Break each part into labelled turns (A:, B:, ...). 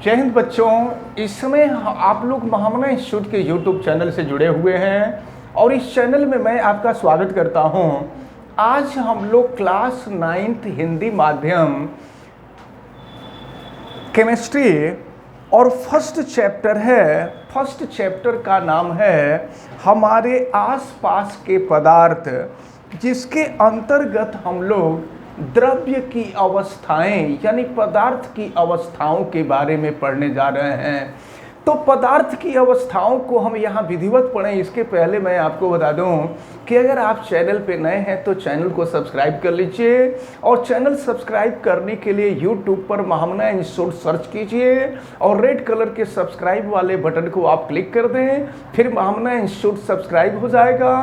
A: जय हिंद बच्चों। इस समय आप लोग महामना इंस्टीट्यूट के यूट्यूब चैनल से जुड़े हुए हैं और इस चैनल में मैं आपका स्वागत करता हूं। आज हम लोग क्लास 9th हिंदी माध्यम केमिस्ट्री और फर्स्ट चैप्टर का नाम है हमारे आसपास के पदार्थ, जिसके अंतर्गत हम लोग द्रव्य की अवस्थाएं यानी पदार्थ की अवस्थाओं के बारे में पढ़ने जा रहे हैं। तो पदार्थ की अवस्थाओं को हम यहाँ विधिवत पढ़ें, इसके पहले मैं आपको बता दूं कि अगर आप चैनल पे नए हैं तो चैनल को सब्सक्राइब कर लीजिए और चैनल सब्सक्राइब करने के लिए यूट्यूब पर महामना इंस्टीट्यूट सर्च कीजिए और रेड कलर के सब्सक्राइब वाले बटन को आप क्लिक कर दें, फिर महामना इंस्टीट्यूट सब्सक्राइब हो जाएगा।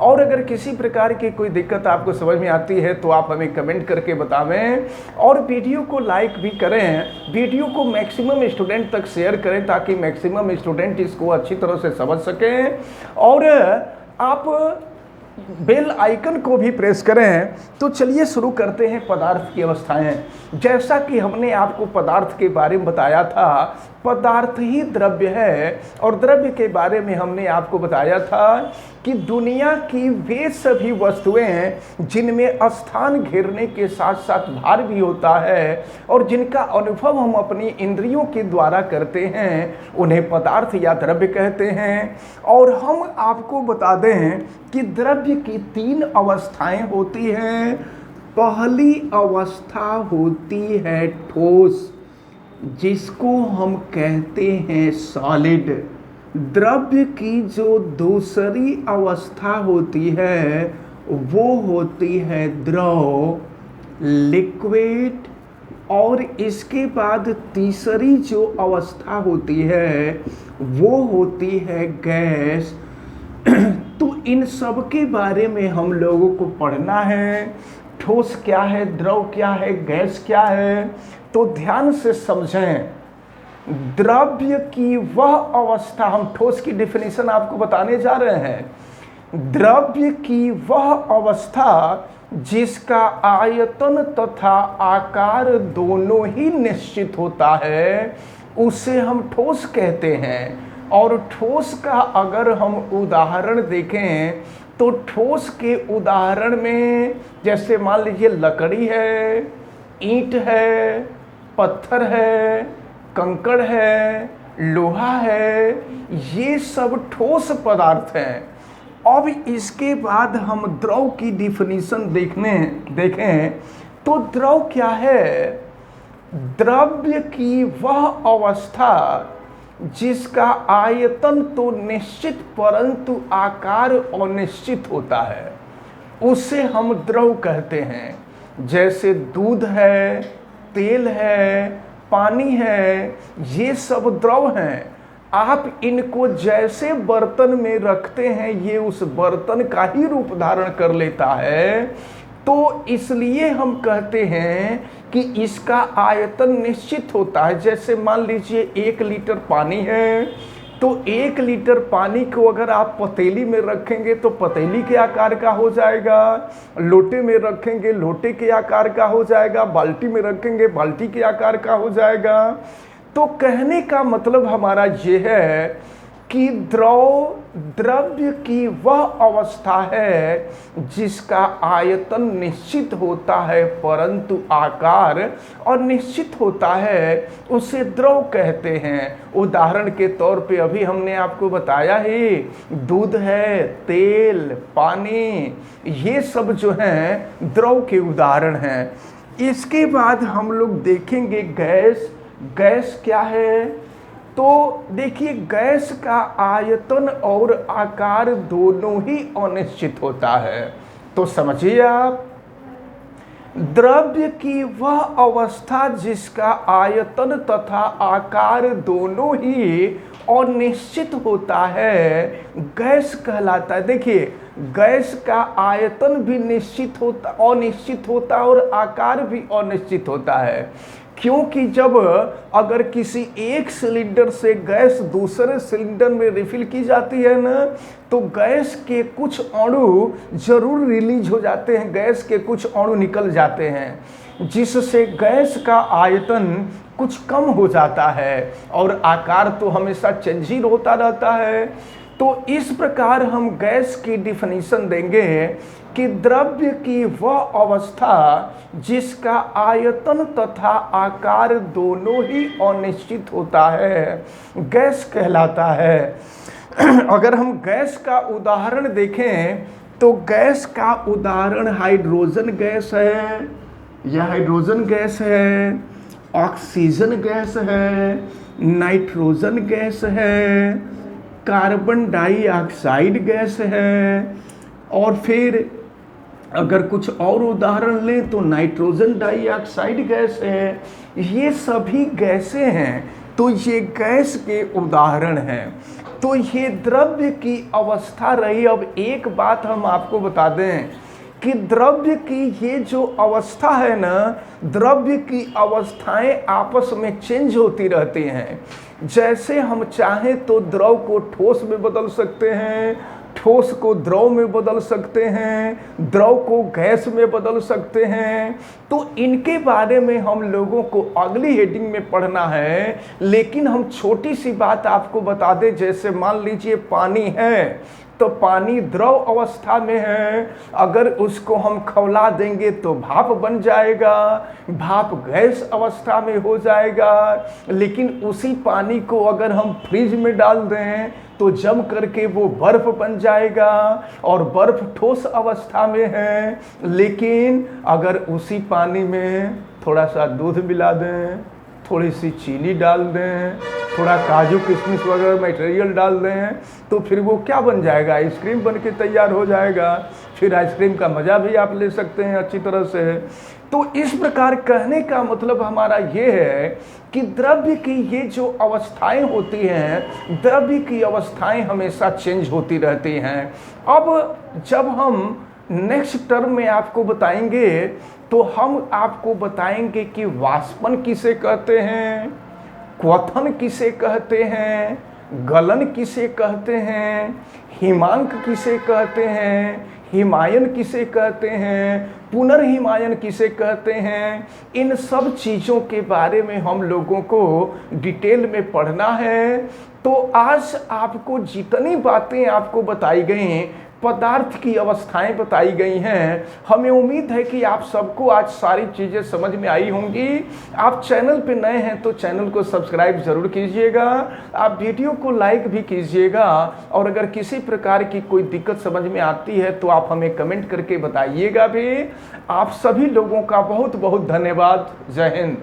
A: और अगर किसी प्रकार की कोई दिक्कत आपको समझ में आती है तो आप हमें कमेंट करके बतावें और वीडियो को लाइक भी करें। वीडियो को मैक्सिमम स्टूडेंट तक शेयर करें ताकि मैक्सिमम स्टूडेंट इसको अच्छी तरह से समझ सकें। और आप बेल आइकन को भी प्रेस करें। तो चलिए शुरू करते हैं पदार्थ की अवस्थाएं। जैसा कि हमने आपको पदार्थ के बारे में बताया था, पदार्थ ही द्रव्य है और द्रव्य के बारे में हमने आपको बताया था कि दुनिया की वे सभी वस्तुएं जिनमें स्थान घेरने के साथ साथ भार भी होता है और जिनका अनुभव हम अपनी इंद्रियों के द्वारा करते हैं उन्हें पदार्थ या द्रव्य कहते हैं। और हम आपको बता दें कि द्रव्य की 3 अवस्थाएं होती हैं। पहली अवस्था होती है ठोस, जिसको हम कहते हैं सॉलिड। द्रव्य की जो दूसरी अवस्था होती है वो होती है द्रव, लिक्विड। और इसके बाद तीसरी जो अवस्था होती है वो होती है गैस। तो इन सब के बारे में हम लोगों को पढ़ना है। ठोस क्या है, द्रव क्या है, गैस क्या है, तो ध्यान से समझें। द्रव्य की वह अवस्था, हम ठोस की डेफिनेशन आपको बताने जा रहे हैं। द्रव्य की वह अवस्था जिसका आयतन तथा आकार दोनों ही निश्चित होता है उसे हम ठोस कहते हैं। और ठोस का अगर हम उदाहरण देखें तो ठोस के उदाहरण में जैसे मान लीजिए लकड़ी है, ईंट है, पत्थर है, कंकड़ है, लोहा है, ये सब ठोस पदार्थ हैं। अब इसके बाद हम द्रव की डिफिनीशन देखें तो द्रव क्या है? द्रव्य की वह अवस्था जिसका आयतन तो निश्चित परंतु आकार अनिश्चित होता है उसे हम द्रव कहते हैं। जैसे दूध है, तेल है, पानी है, ये सब द्रव हैं। आप इनको जैसे बर्तन में रखते हैं ये उस बर्तन का ही रूप धारण कर लेता है। तो इसलिए हम कहते हैं कि इसका आयतन निश्चित होता है। जैसे मान लीजिए 1 लीटर पानी है तो 1 लीटर पानी को अगर आप पतीली में रखेंगे तो पतीली के आकार का हो जाएगा, लोटे में रखेंगे लोटे के आकार का हो जाएगा, बाल्टी में रखेंगे बाल्टी के आकार का हो जाएगा। तो कहने का मतलब हमारा ये है कि द्रव्य की वह अवस्था है जिसका आयतन निश्चित होता है परंतु आकार अनिश्चित होता है, उसे द्रव कहते हैं। उदाहरण के तौर पे अभी हमने आपको बताया ही, दूध है, तेल, पानी, ये सब जो हैं द्रव के उदाहरण हैं। इसके बाद हम लोग देखेंगे गैस। गैस क्या है? तो देखिए गैस का आयतन और आकार दोनों ही अनिश्चित होता है। तो समझिए आप, द्रव्य की वह अवस्था जिसका आयतन तथा आकार दोनों ही अनिश्चित होता है गैस कहलाता है। देखिए गैस का आयतन भी अनिश्चित होता और आकार भी अनिश्चित होता है। क्योंकि जब अगर किसी एक सिलेंडर से गैस दूसरे सिलेंडर में रिफिल की जाती है ना, तो गैस के कुछ अणु जरूर रिलीज हो जाते हैं, गैस के कुछ अणु निकल जाते हैं, जिससे गैस का आयतन कुछ कम हो जाता है और आकार तो हमेशा चेंज ही होता रहता है। तो इस प्रकार हम गैस की डिफिनीशन देंगे कि द्रव्य की वह अवस्था जिसका आयतन तथा आकार दोनों ही अनिश्चित होता है, गैस कहलाता है। अगर हम गैस का उदाहरण देखें तो गैस का उदाहरण हाइड्रोजन गैस है, यह हाइड्रोजन गैस है, ऑक्सीजन गैस है, नाइट्रोजन गैस है, कार्बन डाइऑक्साइड गैस है, और फिर अगर कुछ और उदाहरण लें तो नाइट्रोजन डाइऑक्साइड गैस है। ये सभी गैसें हैं, तो ये गैस के उदाहरण हैं। तो ये द्रव्य की अवस्था रही। अब एक बात हम आपको बता दें कि द्रव्य की ये जो अवस्था है ना, द्रव्य की अवस्थाएं आपस में चेंज होती रहती हैं। जैसे हम चाहें तो द्रव को ठोस में बदल सकते हैं, ठोस को द्रव में बदल सकते हैं, द्रव को गैस में बदल सकते हैं। तो इनके बारे में हम लोगों को अगली हेडिंग में पढ़ना है। लेकिन हम छोटी सी बात आपको बता दें, जैसे मान लीजिए पानी है, तो पानी द्रव अवस्था में है, अगर उसको हम खौला देंगे तो भाप बन जाएगा, भाप गैस अवस्था में हो जाएगा। लेकिन उसी पानी को अगर हम फ्रिज में डाल दें तो जम करके वो बर्फ बन जाएगा, और बर्फ ठोस अवस्था में है। लेकिन अगर उसी पानी में थोड़ा सा दूध मिला दें, थोड़ी सी चीनी डाल दें, थोड़ा काजू किशमिश वगैरह मटेरियल डाल दें, तो फिर वो क्या बन जाएगा, आइसक्रीम बन के तैयार हो जाएगा। फिर आइसक्रीम का मज़ा भी आप ले सकते हैं अच्छी तरह से। तो इस प्रकार कहने का मतलब हमारा ये है कि द्रव्य की ये जो अवस्थाएं होती हैं, द्रव्य की अवस्थाएं हमेशा चेंज होती रहती हैं। अब जब हम नेक्स्ट टर्म में आपको बताएंगे तो हम आपको बताएंगे कि वाष्पन किसे कहते हैं, क्वथन किसे कहते हैं, गलन किसे कहते हैं, हिमांक किसे कहते हैं, हिमायन किसे कहते हैं, पुनर्हिमायन किसे कहते हैं। इन सब चीज़ों के बारे में हम लोगों को डिटेल में पढ़ना है। तो आज आपको जितनी बातें आपको बताई गई, पदार्थ की अवस्थाएं बताई गई हैं, हमें उम्मीद है कि आप सबको आज सारी चीज़ें समझ में आई होंगी। आप चैनल पे नए हैं तो चैनल को सब्सक्राइब ज़रूर कीजिएगा, आप वीडियो को लाइक भी कीजिएगा, और अगर किसी प्रकार की कोई दिक्कत समझ में आती है तो आप हमें कमेंट करके बताइएगा भी। आप सभी लोगों का बहुत बहुत धन्यवाद। जय हिंद।